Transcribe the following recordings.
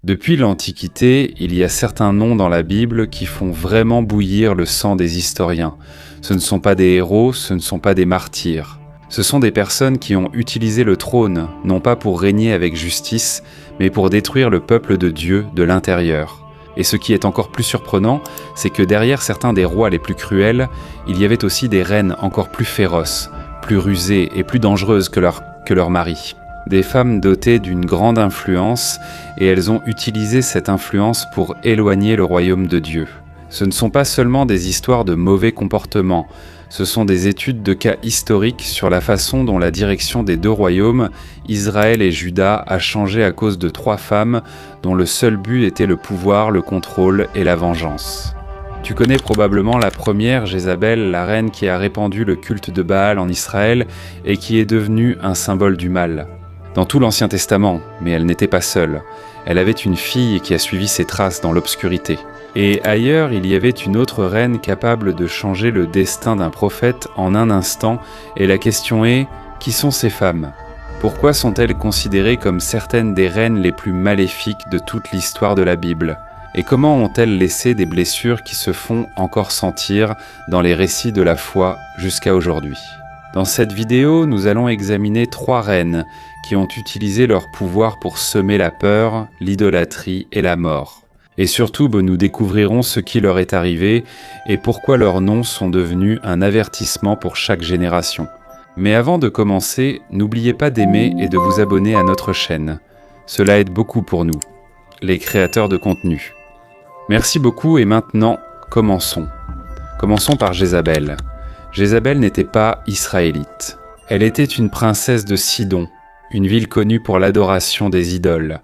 Depuis l'Antiquité, il y a certains noms dans la Bible qui font vraiment bouillir le sang des historiens. Ce ne sont pas des héros, ce ne sont pas des martyrs. Ce sont des personnes qui ont utilisé le trône, non pas pour régner avec justice, mais pour détruire le peuple de Dieu de l'intérieur. Et ce qui est encore plus surprenant, c'est que derrière certains des rois les plus cruels, il y avait aussi des reines encore plus féroces, plus rusées et plus dangereuses que leurs maris. Des femmes dotées d'une grande influence, et elles ont utilisé cette influence pour éloigner le royaume de Dieu. Ce ne sont pas seulement des histoires de mauvais comportements, ce sont des études de cas historiques sur la façon dont la direction des deux royaumes, Israël et Juda, a changé à cause de 3 femmes dont le seul but était le pouvoir, le contrôle et la vengeance. Tu connais probablement la première, Jézabel, la reine qui a répandu le culte de Baal en Israël et qui est devenue un symbole du mal. Dans tout l'Ancien Testament, mais elle n'était pas seule. Elle avait une fille qui a suivi ses traces dans l'obscurité. Et ailleurs, il y avait une autre reine capable de changer le destin d'un prophète en un instant, et la question est, qui sont ces femmes ? Pourquoi sont-elles considérées comme certaines des reines les plus maléfiques de toute l'histoire de la Bible ? Et comment ont-elles laissé des blessures qui se font encore sentir dans les récits de la foi jusqu'à aujourd'hui ? Dans cette vidéo, nous allons examiner 3 reines qui ont utilisé leur pouvoir pour semer la peur, l'idolâtrie et la mort. Et surtout, nous découvrirons ce qui leur est arrivé et pourquoi leurs noms sont devenus un avertissement pour chaque génération. Mais avant de commencer, n'oubliez pas d'aimer et de vous abonner à notre chaîne. Cela aide beaucoup pour nous, les créateurs de contenu. Merci beaucoup et maintenant, commençons. Commençons par Jézabel. Jézabel n'était pas israélite. Elle était une princesse de Sidon, une ville connue pour l'adoration des idoles.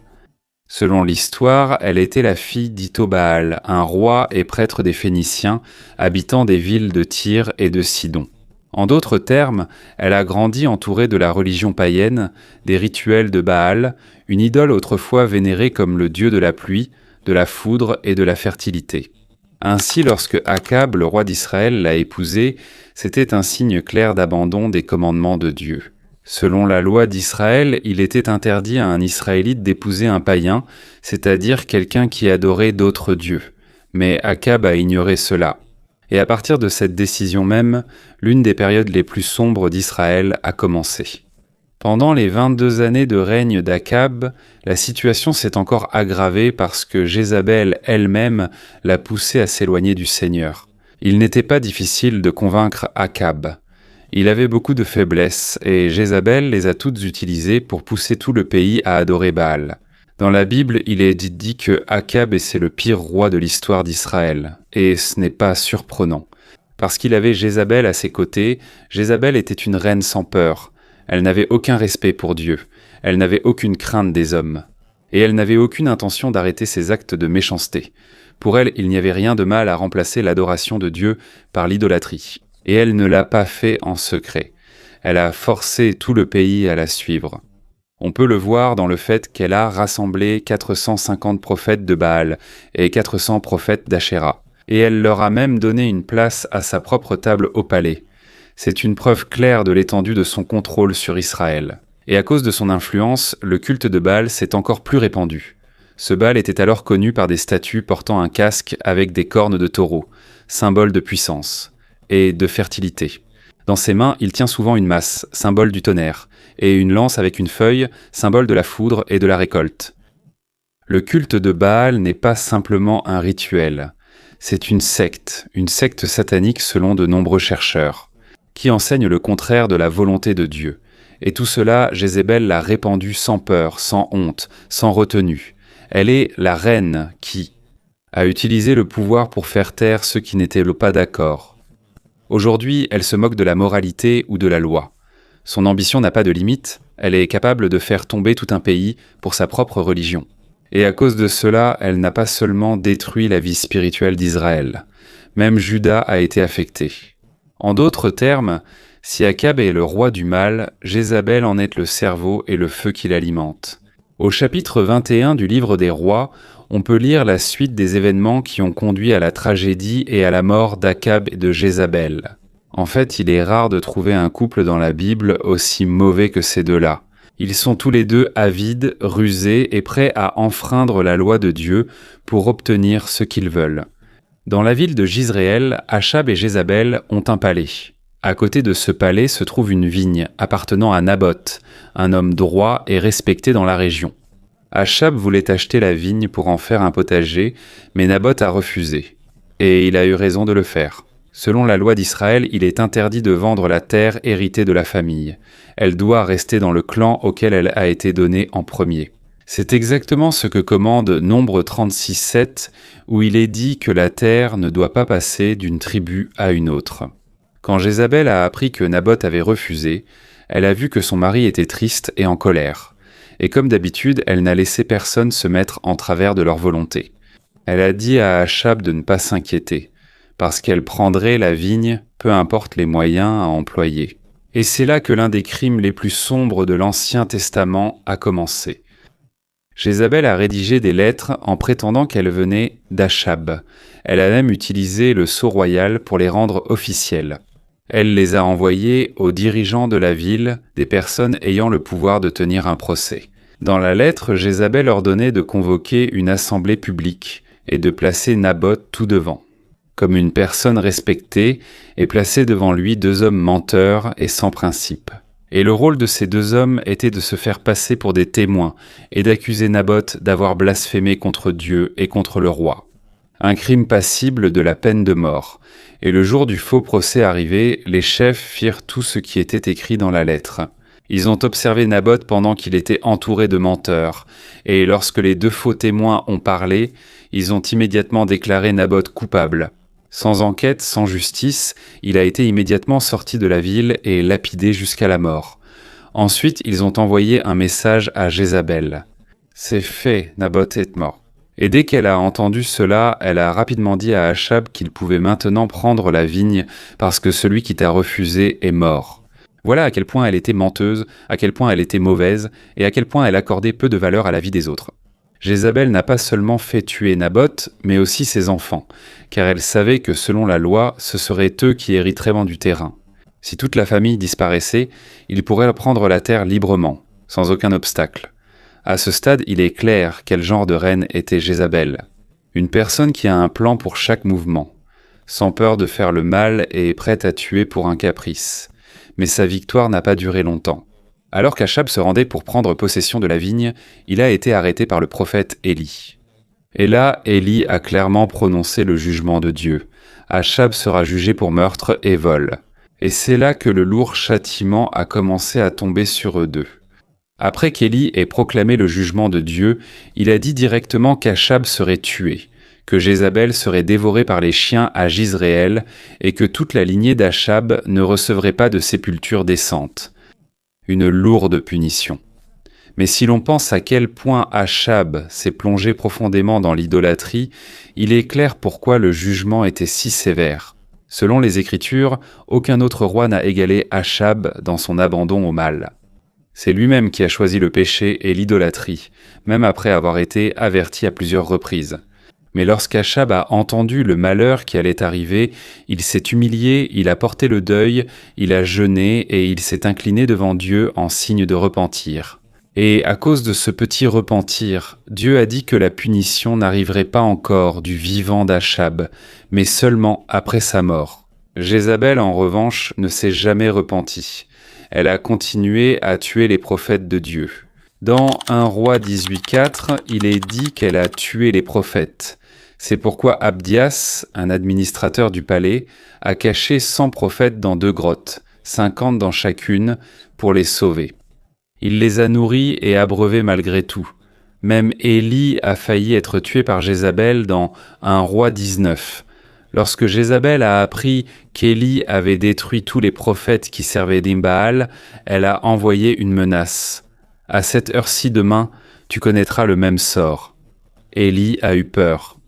Selon l'histoire, elle était la fille d'Itobaal, un roi et prêtre des Phéniciens, habitant des villes de Tyr et de Sidon. En d'autres termes, elle a grandi entourée de la religion païenne, des rituels de Baal, une idole autrefois vénérée comme le dieu de la pluie, de la foudre et de la fertilité. Ainsi, lorsque Akab, le roi d'Israël, l'a épousée, c'était un signe clair d'abandon des commandements de Dieu. Selon la loi d'Israël, il était interdit à un Israélite d'épouser un païen, c'est-à-dire quelqu'un qui adorait d'autres dieux. Mais Akab a ignoré cela. Et à partir de cette décision même, l'une des périodes les plus sombres d'Israël a commencé. Pendant les 22 années de règne d'Akab, la situation s'est encore aggravée parce que Jézabel elle-même l'a poussé à s'éloigner du Seigneur. Il n'était pas difficile de convaincre Akab. Il avait beaucoup de faiblesses et Jézabel les a toutes utilisées pour pousser tout le pays à adorer Baal. Dans la Bible, il est dit que Akab c'est le pire roi de l'histoire d'Israël. Et ce n'est pas surprenant. Parce qu'il avait Jézabel à ses côtés, Jézabel était une reine sans peur. Elle n'avait aucun respect pour Dieu, elle n'avait aucune crainte des hommes, et elle n'avait aucune intention d'arrêter ses actes de méchanceté. Pour elle, il n'y avait rien de mal à remplacer l'adoration de Dieu par l'idolâtrie, et elle ne l'a pas fait en secret. Elle a forcé tout le pays à la suivre. On peut le voir dans le fait qu'elle a rassemblé 450 prophètes de Baal et 400 prophètes d'Ashéra, et elle leur a même donné une place à sa propre table au palais. C'est une preuve claire de l'étendue de son contrôle sur Israël. Et à cause de son influence, le culte de Baal s'est encore plus répandu. Ce Baal était alors connu par des statues portant un casque avec des cornes de taureau, symbole de puissance et de fertilité. Dans ses mains, il tient souvent une masse, symbole du tonnerre, et une lance avec une feuille, symbole de la foudre et de la récolte. Le culte de Baal n'est pas simplement un rituel. C'est une secte satanique selon de nombreux chercheurs, qui enseigne le contraire de la volonté de Dieu. Et tout cela, Jézabel l'a répandu sans peur, sans honte, sans retenue. Elle est la reine qui a utilisé le pouvoir pour faire taire ceux qui n'étaient pas d'accord. Aujourd'hui, elle se moque de la moralité ou de la loi. Son ambition n'a pas de limite, elle est capable de faire tomber tout un pays pour sa propre religion. Et à cause de cela, elle n'a pas seulement détruit la vie spirituelle d'Israël. Même Juda a été affecté. En d'autres termes, si Akab est le roi du mal, Jézabel en est le cerveau et le feu qui l'alimente. Au chapitre 21 du livre des rois, on peut lire la suite des événements qui ont conduit à la tragédie et à la mort d'Akab et de Jézabel. En fait, il est rare de trouver un couple dans la Bible aussi mauvais que ces deux-là. Ils sont tous les deux avides, rusés et prêts à enfreindre la loi de Dieu pour obtenir ce qu'ils veulent. Dans la ville de Jizréel, Achab et Jézabel ont un palais. À côté de ce palais se trouve une vigne appartenant à Naboth, un homme droit et respecté dans la région. Achab voulait acheter la vigne pour en faire un potager, mais Naboth a refusé. Et il a eu raison de le faire. Selon la loi d'Israël, il est interdit de vendre la terre héritée de la famille. Elle doit rester dans le clan auquel elle a été donnée en premier. C'est exactement ce que commande Nombre 36:7, où il est dit que la terre ne doit pas passer d'une tribu à une autre. Quand Jézabel a appris que Naboth avait refusé, elle a vu que son mari était triste et en colère. Et comme d'habitude, elle n'a laissé personne se mettre en travers de leur volonté. Elle a dit à Achab de ne pas s'inquiéter, parce qu'elle prendrait la vigne, peu importe les moyens à employer. Et c'est là que l'un des crimes les plus sombres de l'Ancien Testament a commencé. Jézabel a rédigé des lettres en prétendant qu'elles venaient d'Achab. Elle a même utilisé le sceau royal pour les rendre officielles. Elle les a envoyées aux dirigeants de la ville, des personnes ayant le pouvoir de tenir un procès. Dans la lettre, Jézabel ordonnait de convoquer une assemblée publique et de placer Naboth tout devant, comme une personne respectée, et placer devant lui 2 hommes menteurs et sans principe. Et le rôle de ces 2 hommes était de se faire passer pour des témoins et d'accuser Naboth d'avoir blasphémé contre Dieu et contre le roi. Un crime passible de la peine de mort. Et le jour du faux procès arrivé, les chefs firent tout ce qui était écrit dans la lettre. Ils ont observé Naboth pendant qu'il était entouré de menteurs, et lorsque les 2 faux témoins ont parlé, ils ont immédiatement déclaré Naboth coupable. Sans enquête, sans justice, il a été immédiatement sorti de la ville et lapidé jusqu'à la mort. Ensuite, ils ont envoyé un message à Jézabel. « C'est fait, Naboth est mort. » Et dès qu'elle a entendu cela, elle a rapidement dit à Achab qu'il pouvait maintenant prendre la vigne parce que celui qui t'a refusé est mort. Voilà à quel point elle était menteuse, à quel point elle était mauvaise et à quel point elle accordait peu de valeur à la vie des autres. Jézabel n'a pas seulement fait tuer Naboth, mais aussi ses enfants, car elle savait que selon la loi, ce seraient eux qui hériteraient du terrain. Si toute la famille disparaissait, ils pourraient prendre la terre librement, sans aucun obstacle. À ce stade, il est clair quel genre de reine était Jézabel. Une personne qui a un plan pour chaque mouvement, sans peur de faire le mal et prête à tuer pour un caprice. Mais sa victoire n'a pas duré longtemps. Alors qu'Achab se rendait pour prendre possession de la vigne, il a été arrêté par le prophète Élie. Et là, Élie a clairement prononcé le jugement de Dieu. Achab sera jugé pour meurtre et vol. Et c'est là que le lourd châtiment a commencé à tomber sur eux deux. Après qu'Élie ait proclamé le jugement de Dieu, il a dit directement qu'Achab serait tué, que Jézabel serait dévorée par les chiens à Jizréel et que toute la lignée d'Achab ne recevrait pas de sépulture décente. Une lourde punition. Mais si l'on pense à quel point Achab s'est plongé profondément dans l'idolâtrie, il est clair pourquoi le jugement était si sévère. Selon les Écritures, aucun autre roi n'a égalé Achab dans son abandon au mal. C'est lui-même qui a choisi le péché et l'idolâtrie, même après avoir été averti à plusieurs reprises. Mais lorsqu'Achab a entendu le malheur qui allait arriver, il s'est humilié, il a porté le deuil, il a jeûné et il s'est incliné devant Dieu en signe de repentir. Et à cause de ce petit repentir, Dieu a dit que la punition n'arriverait pas encore du vivant d'Achab, mais seulement après sa mort. Jézabel, en revanche, ne s'est jamais repentie. Elle a continué à tuer les prophètes de Dieu. Dans 1 Roi 18:4, il est dit qu'elle a tué les prophètes. C'est pourquoi Abdias, un administrateur du palais, a caché 100 prophètes dans 2 grottes, 50 dans chacune, pour les sauver. Il les a nourris et abreuvés malgré tout. Même Élie a failli être tué par Jézabel dans 1 Roi 19. Lorsque Jézabel a appris qu'Élie avait détruit tous les prophètes qui servaient Baal, elle a envoyé une menace. « À cette heure-ci demain, tu connaîtras le même sort. » Élie a eu peur.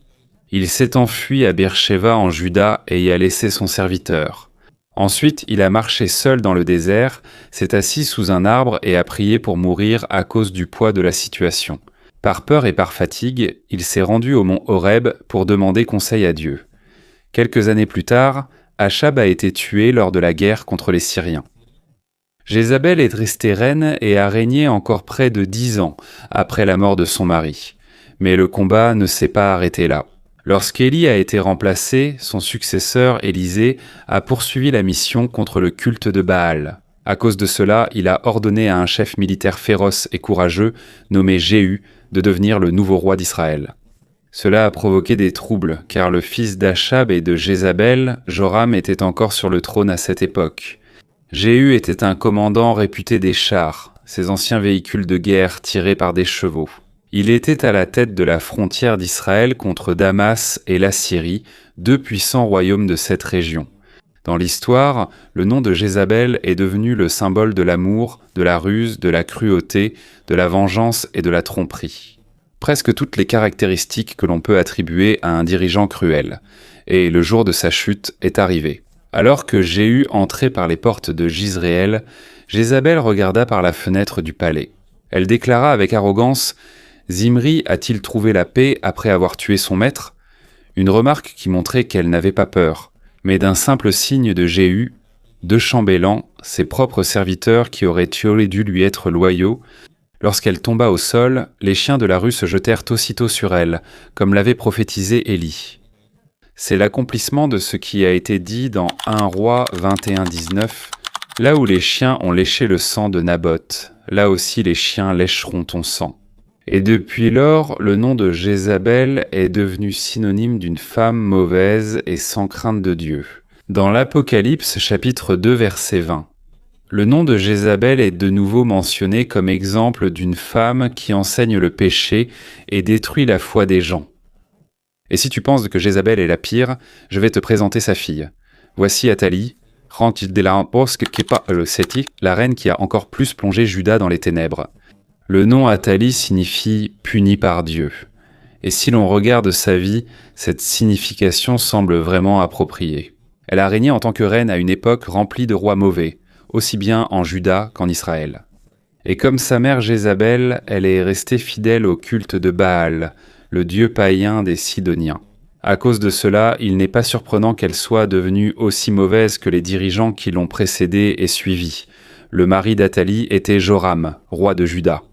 Il s'est enfui à Beersheba en Juda et y a laissé son serviteur. Ensuite, il a marché seul dans le désert, s'est assis sous un arbre et a prié pour mourir à cause du poids de la situation. Par peur et par fatigue, il s'est rendu au mont Horeb pour demander conseil à Dieu. Quelques années plus tard, Achab a été tué lors de la guerre contre les Syriens. Jézabel est restée reine et a régné encore près de 10 ans après la mort de son mari. Mais le combat ne s'est pas arrêté là. Lorsqu'Élie a été remplacé, son successeur, Élisée, a poursuivi la mission contre le culte de Baal. À cause de cela, il a ordonné à un chef militaire féroce et courageux, nommé Jéhu, de devenir le nouveau roi d'Israël. Cela a provoqué des troubles, car le fils d'Achab et de Jézabel, Joram, était encore sur le trône à cette époque. Jéhu était un commandant réputé des chars, ces anciens véhicules de guerre tirés par des chevaux. Il était à la tête de la frontière d'Israël contre Damas et l'Assyrie, deux puissants royaumes de cette région. Dans l'histoire, le nom de Jézabel est devenu le symbole de l'amour, de la ruse, de la cruauté, de la vengeance et de la tromperie. Presque toutes les caractéristiques que l'on peut attribuer à un dirigeant cruel. Et le jour de sa chute est arrivé. Alors que Jéhu entrait par les portes de Jizréel, Jézabel regarda par la fenêtre du palais. Elle déclara avec arrogance « Zimri a-t-il trouvé la paix après avoir tué son maître ?» Une remarque qui montrait qu'elle n'avait pas peur, mais d'un simple signe de Jéhu, de chambellans, ses propres serviteurs qui auraient dû lui être loyaux. Lorsqu'elle tomba au sol, les chiens de la rue se jetèrent aussitôt sur elle, comme l'avait prophétisé Élie. C'est l'accomplissement de ce qui a été dit dans 1 Roi 21-19. « Là où les chiens ont léché le sang de Naboth, là aussi les chiens lécheront ton sang. » Et depuis lors, le nom de Jézabel est devenu synonyme d'une femme mauvaise et sans crainte de Dieu. Dans l'Apocalypse, chapitre 2, verset 20, le nom de Jézabel est de nouveau mentionné comme exemple d'une femme qui enseigne le péché et détruit la foi des gens. Et si tu penses que Jézabel est la pire, je vais te présenter sa fille. Voici Athalie, la reine qui a encore plus plongé Juda dans les ténèbres. Le nom Athalie signifie « punie par Dieu ». Et si l'on regarde sa vie, cette signification semble vraiment appropriée. Elle a régné en tant que reine à une époque remplie de rois mauvais, aussi bien en Juda qu'en Israël. Et comme sa mère Jézabel, elle est restée fidèle au culte de Baal, le dieu païen des Sidoniens. À cause de cela, il n'est pas surprenant qu'elle soit devenue aussi mauvaise que les dirigeants qui l'ont précédée et suivie. Le mari d'Athalie était Joram, roi de Juda.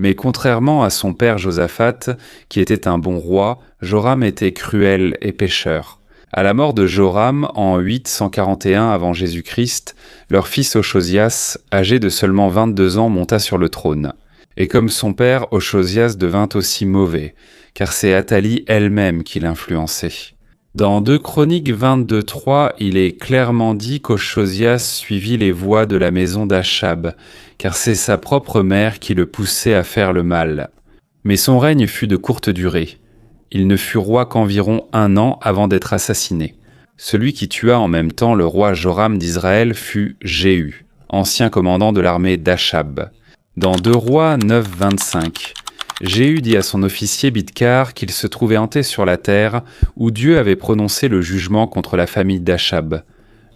Mais contrairement à son père Josaphat, qui était un bon roi, Joram était cruel et pécheur. À la mort de Joram, en 841 avant Jésus-Christ, leur fils Ochosias, âgé de seulement 22 ans, monta sur le trône. Et comme son père, Ochosias devint aussi mauvais, car c'est Athalie elle-même qui l'influençait. Dans 2 Chroniques 22-3, il est clairement dit qu'Ochosias suivit les voies de la maison d'Achab, car c'est sa propre mère qui le poussait à faire le mal. Mais son règne fut de courte durée. Il ne fut roi qu'environ 1 an avant d'être assassiné. Celui qui tua en même temps le roi Joram d'Israël fut Jéhu, ancien commandant de l'armée d'Achab. Dans 2 Rois 9-25, Jéhu dit à son officier Bidkar qu'il se trouvait hanté sur la terre où Dieu avait prononcé le jugement contre la famille d'Achab,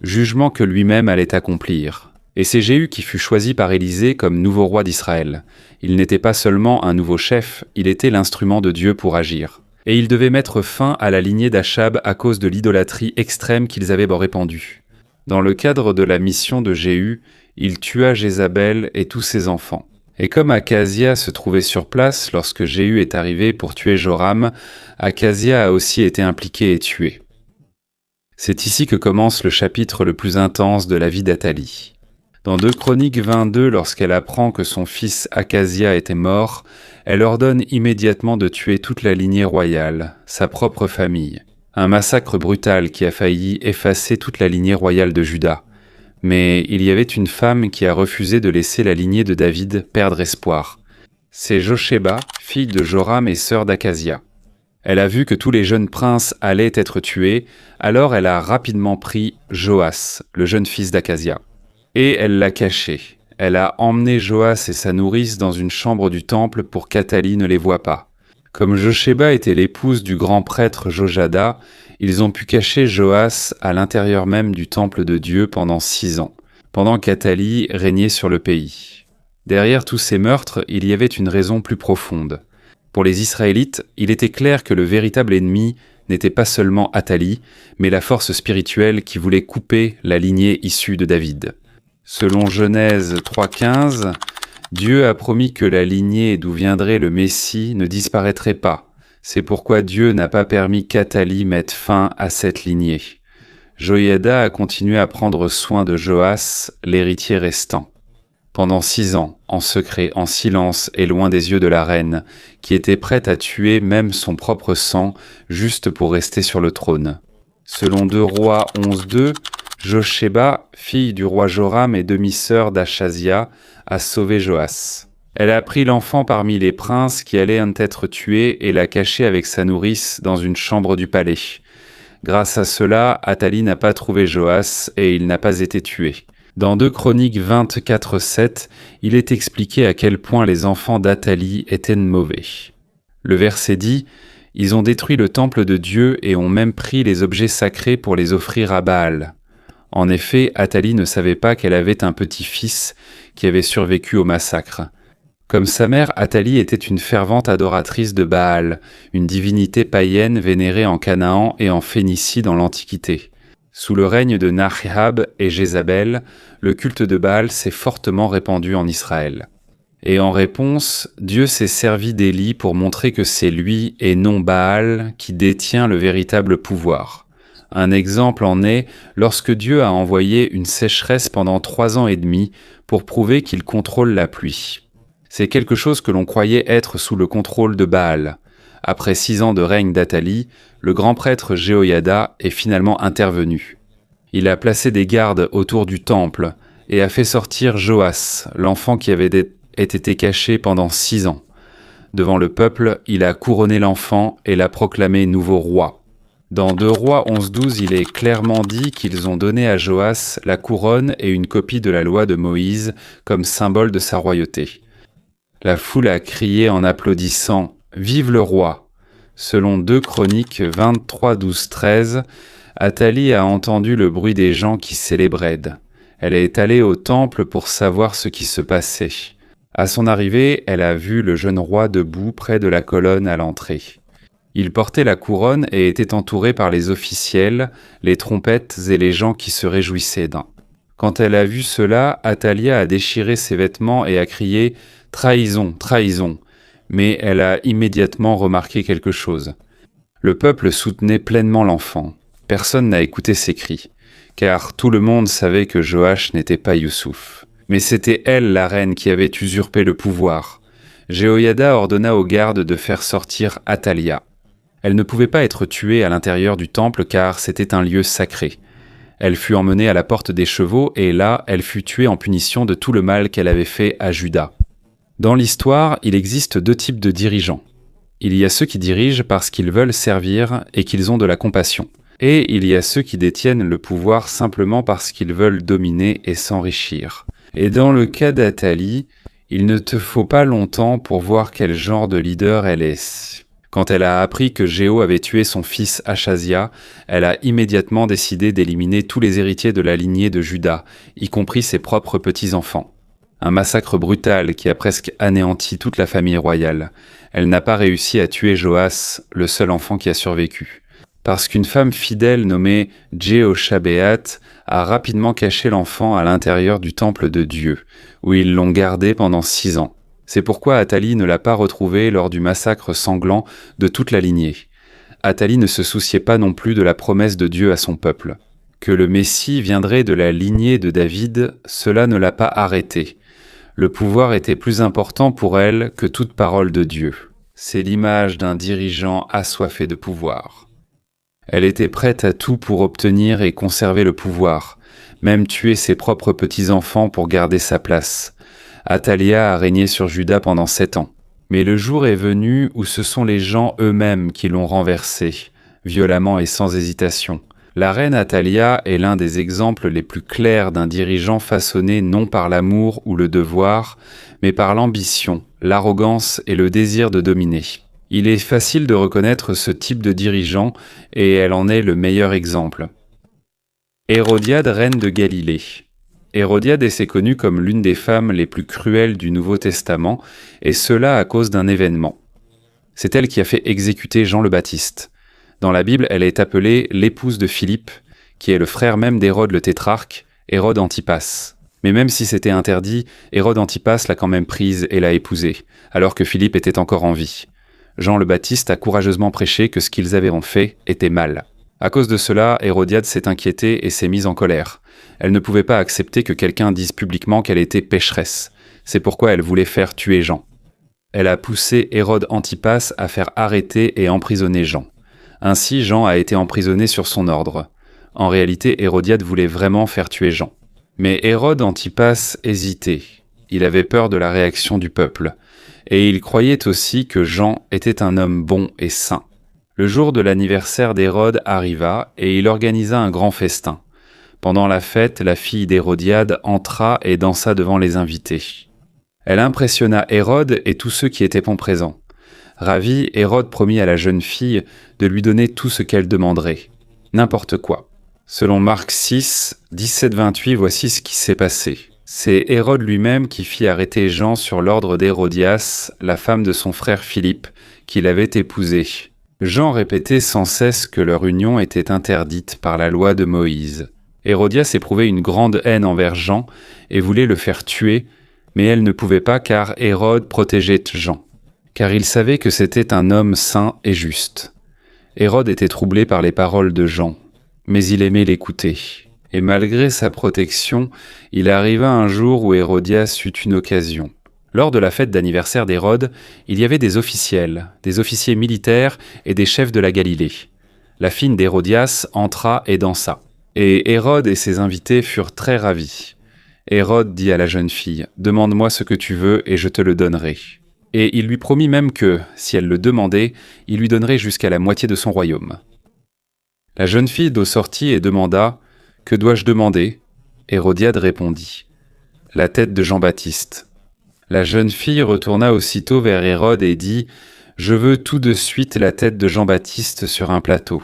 jugement que lui-même allait accomplir. Et c'est Jéhu qui fut choisi par Élisée comme nouveau roi d'Israël. Il n'était pas seulement un nouveau chef, il était l'instrument de Dieu pour agir. Et il devait mettre fin à la lignée d'Achab à cause de l'idolâtrie extrême qu'ils avaient répandue. Dans le cadre de la mission de Jéhu, il tua Jézabel et tous ses enfants. Et comme Akazia se trouvait sur place lorsque Jéhu est arrivé pour tuer Joram, Akazia a aussi été impliqué et tué. C'est ici que commence le chapitre le plus intense de la vie d'Athalie. Dans 2 Chroniques 22, lorsqu'elle apprend que son fils Akazia était mort, elle ordonne immédiatement de tuer toute la lignée royale, sa propre famille. Un massacre brutal qui a failli effacer toute la lignée royale de Juda. Mais il y avait une femme qui a refusé de laisser la lignée de David perdre espoir. C'est Josheba, fille de Joram et sœur d'Akazia. Elle a vu que tous les jeunes princes allaient être tués, alors elle a rapidement pris Joas, le jeune fils d'Akazia. Et elle l'a caché. Elle a emmené Joas et sa nourrice dans une chambre du temple pour qu'Athalie ne les voie pas. Comme Josheba était l'épouse du grand prêtre Jojada, ils ont pu cacher Joas à l'intérieur même du temple de Dieu pendant 6 ans, pendant qu'Athalie régnait sur le pays. Derrière tous ces meurtres, il y avait une raison plus profonde. Pour les Israélites, il était clair que le véritable ennemi n'était pas seulement Athalie, mais la force spirituelle qui voulait couper la lignée issue de David. Selon Genèse 3,15, Dieu a promis que la lignée d'où viendrait le Messie ne disparaîtrait pas. C'est pourquoi Dieu n'a pas permis qu'Athalie mette fin à cette lignée. Joïada a continué à prendre soin de Joas, l'héritier restant. Pendant 6 ans, en secret, en silence et loin des yeux de la reine, qui était prête à tuer même son propre sang, juste pour rester sur le trône. Selon 2 Rois 11.2, Josheba, fille du roi Joram et demi-sœur d'Achazia, a sauvé Joas. Elle a pris l'enfant parmi les princes qui allaient en être tués et l'a caché avec sa nourrice dans une chambre du palais. Grâce à cela, Athalie n'a pas trouvé Joas et il n'a pas été tué. Dans 2 Chroniques 24:7, il est expliqué à quel point les enfants d'Athalie étaient mauvais. Le verset dit « Ils ont détruit le temple de Dieu et ont même pris les objets sacrés pour les offrir à Baal. » En effet, Athalie ne savait pas qu'elle avait un petit-fils qui avait survécu au massacre. Comme sa mère, Athalie était une fervente adoratrice de Baal, une divinité païenne vénérée en Canaan et en Phénicie dans l'Antiquité. Sous le règne de Nahab et Jézabel, le culte de Baal s'est fortement répandu en Israël. Et en réponse, Dieu s'est servi d'Élie pour montrer que c'est lui et non Baal qui détient le véritable pouvoir. Un exemple en est lorsque Dieu a envoyé une sécheresse pendant 3 ans et demi pour prouver qu'il contrôle la pluie. C'est quelque chose que l'on croyait être sous le contrôle de Baal. Après 6 ans de règne d'Athalie, le grand prêtre Joïada est finalement intervenu. Il a placé des gardes autour du temple et a fait sortir Joas, l'enfant qui avait été caché pendant 6 ans. Devant le peuple, il a couronné l'enfant et l'a proclamé nouveau roi. Dans 2 Rois 11.12, il est clairement dit qu'ils ont donné à Joas la couronne et une copie de la loi de Moïse comme symbole de sa royauté. La foule a crié en applaudissant « Vive le roi !» Selon 2 Chroniques 23:12-13, Athalie a entendu le bruit des gens qui célébraient. Elle est allée au temple pour savoir ce qui se passait. À son arrivée, elle a vu le jeune roi debout près de la colonne à l'entrée. Il portait la couronne et était entouré par les officiels, les trompettes et les gens qui se réjouissaient d'un. Quand elle a vu cela, Athalia a déchiré ses vêtements et a crié « Trahison, trahison !» Mais elle a immédiatement remarqué quelque chose. Le peuple soutenait pleinement l'enfant. Personne n'a écouté ses cris, car tout le monde savait que Joach n'était pas Youssouf. Mais c'était elle, la reine, qui avait usurpé le pouvoir. Jehoïada ordonna aux gardes de faire sortir Athalia. Elle ne pouvait pas être tuée à l'intérieur du temple car c'était un lieu sacré. Elle fut emmenée à la porte des chevaux et là, elle fut tuée en punition de tout le mal qu'elle avait fait à Juda. Dans l'histoire, il existe 2 types de dirigeants. Il y a ceux qui dirigent parce qu'ils veulent servir et qu'ils ont de la compassion. Et il y a ceux qui détiennent le pouvoir simplement parce qu'ils veulent dominer et s'enrichir. Et dans le cas d'Athalie, il ne te faut pas longtemps pour voir quel genre de leader elle est. Quand elle a appris que Jéhu avait tué son fils Achazia, elle a immédiatement décidé d'éliminer tous les héritiers de la lignée de Juda, y compris ses propres petits-enfants. Un massacre brutal qui a presque anéanti toute la famille royale. Elle n'a pas réussi à tuer Joas, le seul enfant qui a survécu. Parce qu'une femme fidèle nommée Jéhoshabéat a rapidement caché l'enfant à l'intérieur du temple de Dieu, où ils l'ont gardé pendant 6 ans. C'est pourquoi Athalie ne l'a pas retrouvé lors du massacre sanglant de toute la lignée. Athalie ne se souciait pas non plus de la promesse de Dieu à son peuple. Que le Messie viendrait de la lignée de David, cela ne l'a pas arrêté. Le pouvoir était plus important pour elle que toute parole de Dieu. C'est l'image d'un dirigeant assoiffé de pouvoir. Elle était prête à tout pour obtenir et conserver le pouvoir, même tuer ses propres petits-enfants pour garder sa place. Athalia a régné sur Juda pendant 7 ans. Mais le jour est venu où ce sont les gens eux-mêmes qui l'ont renversée, violemment et sans hésitation. La reine Athalia est l'un des exemples les plus clairs d'un dirigeant façonné non par l'amour ou le devoir, mais par l'ambition, l'arrogance et le désir de dominer. Il est facile de reconnaître ce type de dirigeant et elle en est le meilleur exemple. Hérodiade, reine de Galilée. Hérodiade est connue comme l'une des femmes les plus cruelles du Nouveau Testament, et cela à cause d'un événement. C'est elle qui a fait exécuter Jean le Baptiste. Dans la Bible, elle est appelée l'épouse de Philippe, qui est le frère même d'Hérode le tétrarque, Hérode Antipas. Mais même si c'était interdit, Hérode Antipas l'a quand même prise et l'a épousée, alors que Philippe était encore en vie. Jean le Baptiste a courageusement prêché que ce qu'ils avaient fait était mal. À cause de cela, Hérodiade s'est inquiétée et s'est mise en colère. Elle ne pouvait pas accepter que quelqu'un dise publiquement qu'elle était pécheresse. C'est pourquoi elle voulait faire tuer Jean. Elle a poussé Hérode Antipas à faire arrêter et emprisonner Jean. Ainsi, Jean a été emprisonné sur son ordre. En réalité, Hérodiade voulait vraiment faire tuer Jean. Mais Hérode Antipas hésitait. Il avait peur de la réaction du peuple. Et il croyait aussi que Jean était un homme bon et saint. Le jour de l'anniversaire d'Hérode arriva et il organisa un grand festin. Pendant la fête, la fille d'Hérodiade entra et dansa devant les invités. Elle impressionna Hérode et tous ceux qui étaient présents. Ravi, Hérode promit à la jeune fille de lui donner tout ce qu'elle demanderait, n'importe quoi. Selon Marc 6, 17-28, voici ce qui s'est passé. C'est Hérode lui-même qui fit arrêter Jean sur l'ordre d'Hérodias, la femme de son frère Philippe, qu'il avait épousée. Jean répétait sans cesse que leur union était interdite par la loi de Moïse. Hérodias éprouvait une grande haine envers Jean et voulait le faire tuer, mais elle ne pouvait pas car Hérode protégeait Jean, car il savait que c'était un homme saint et juste. Hérode était troublé par les paroles de Jean, mais il aimait l'écouter. Et malgré sa protection, il arriva un jour où Hérodias eut une occasion. Lors de la fête d'anniversaire d'Hérode, il y avait des officiels, des officiers militaires et des chefs de la Galilée. La fille d'Hérodias entra et dansa. Et Hérode et ses invités furent très ravis. Hérode dit à la jeune fille « Demande-moi ce que tu veux et je te le donnerai. » Et il lui promit même que, si elle le demandait, il lui donnerait jusqu'à la moitié de son royaume. La jeune fille sortit et demanda « Que dois-je demander ?» Hérodiade répondit « La tête de Jean-Baptiste. » La jeune fille retourna aussitôt vers Hérode et dit « Je veux tout de suite la tête de Jean-Baptiste sur un plateau. »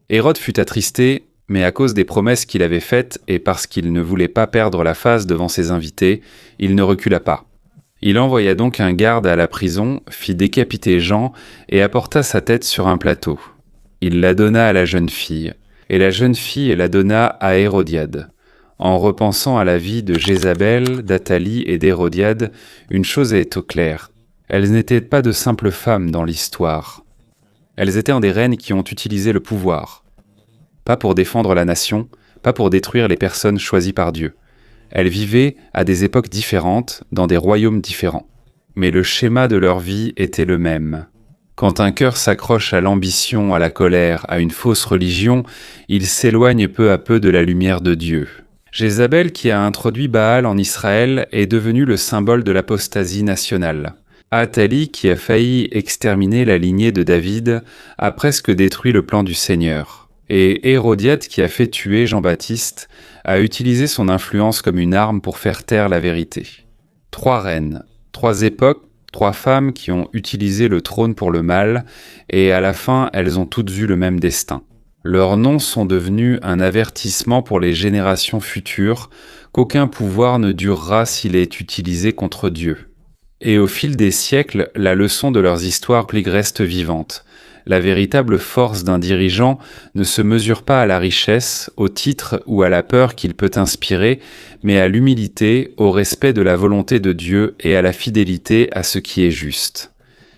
Hérode fut attristé, mais à cause des promesses qu'il avait faites et parce qu'il ne voulait pas perdre la face devant ses invités, il ne recula pas. Il envoya donc un garde à la prison, fit décapiter Jean et apporta sa tête sur un plateau. Il la donna à la jeune fille, et la jeune fille la donna à Hérodiade. En repensant à la vie de Jézabel, d'Athalie et d'Hérodiade, une chose est au clair. Elles n'étaient pas de simples femmes dans l'histoire. Elles étaient des reines qui ont utilisé le pouvoir. Pas pour défendre la nation, pas pour détruire les personnes choisies par Dieu. Elles vivaient à des époques différentes, dans des royaumes différents. Mais le schéma de leur vie était le même. Quand un cœur s'accroche à l'ambition, à la colère, à une fausse religion, il s'éloigne peu à peu de la lumière de Dieu. Jézabel, qui a introduit Baal en Israël, est devenue le symbole de l'apostasie nationale. Athalie, qui a failli exterminer la lignée de David, a presque détruit le plan du Seigneur. Et Hérodiade, qui a fait tuer Jean-Baptiste, a utilisé son influence comme une arme pour faire taire la vérité. 3 reines, 3 époques, 3 femmes qui ont utilisé le trône pour le mal, et à la fin, elles ont toutes eu le même destin. Leurs noms sont devenus un avertissement pour les générations futures qu'aucun pouvoir ne durera s'il est utilisé contre Dieu. Et au fil des siècles, la leçon de leurs histoires reste vivante. La véritable force d'un dirigeant ne se mesure pas à la richesse, au titre ou à la peur qu'il peut inspirer, mais à l'humilité, au respect de la volonté de Dieu et à la fidélité à ce qui est juste.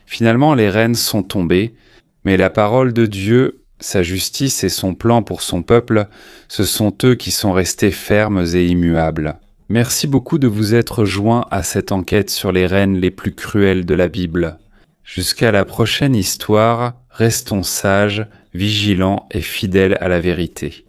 Finalement, les reines sont tombées, mais la parole de Dieu, sa justice et son plan pour son peuple, ce sont eux qui sont restés fermes et immuables. Merci beaucoup de vous être joints à cette enquête sur les reines les plus cruelles de la Bible. Jusqu'à la prochaine histoire, restons sages, vigilants et fidèles à la vérité.